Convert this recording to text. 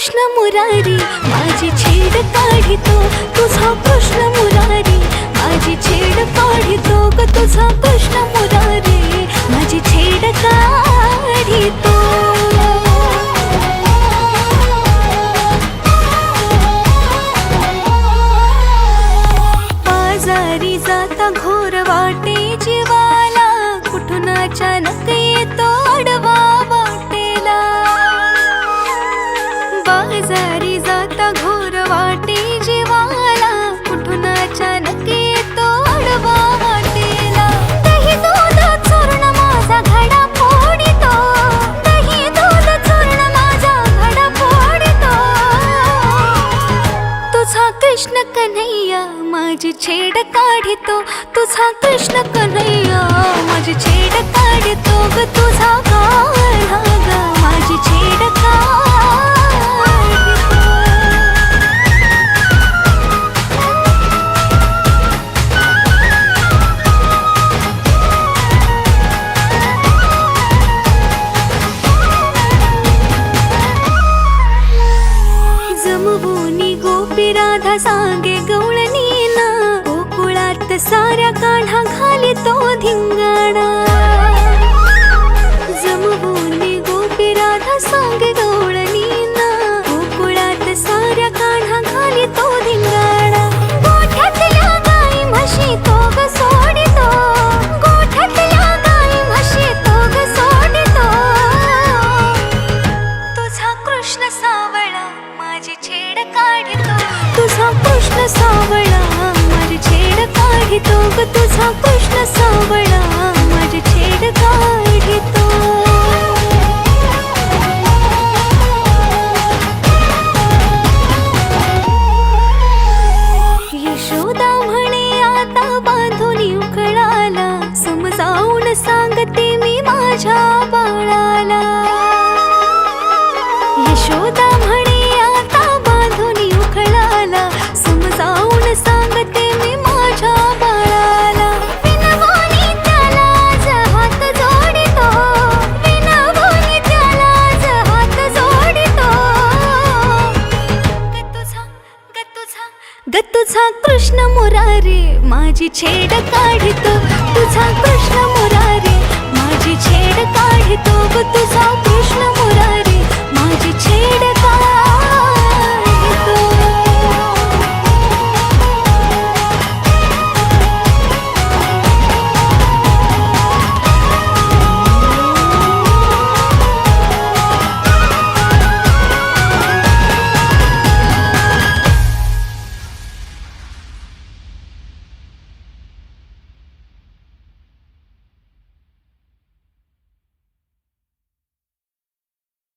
कृष्ण मुरारी माझी छेड काढितो तुझा कृष्ण मुरारी माझी छेड काढितो ग तुझा कृष्ण मुरारी माझी छेड काढितो बाजारी जाता घोर वाटे जीवाला कुठून अचानक येतो अडवा वाटेला बाजारी जाता घोर वाटे जीवाला कुठून अचानक येतो अडवा वाटेला दही दूध चूर्ण माझा घडा फोडितो दही दूध चूर्ण माझा घडा फोडितो तुझा कृष्ण कन्हैया माझी छेड काढितो तुझा कृष्ण कन्हैया माझी छेड काढितो ग तुझा काढा ग माझी छेड काढितो जमवूनी गोपी राधा सांगे गवळणीना गोकुळात साऱ्या काढा घालितो धिंगाणा जमवूनी गोपी राधा सांगे गवळणीना गोकुळात साऱ्या काढा घालितो धिंगाणा गोठ्यातल्या गाई म्हशी तो ग सोडितो गोठ्यातल्या गाई म्हशी तो ग सोडितो तुझा कृष्ण सावळा माझी छेड काढितो तुझा कृष्ण सावळा माझी छेड काढितो ग तुझा कृष्ण सावळा माझी छेड काढितो यशोदा म्हणे आता बांधून उकळाला समजावून सांगते मी माझ्या बाळाला यशोदा म्हणे आता बांधून उकळाला समजावून सांगते मी माझ्या बाळाला विनवणी त्याला आज हात जोडितो विनवणी त्याला आज हात जोडितो ग तुझा कृष्ण मुरारी माझी छेड काढितो तुझा कृष्ण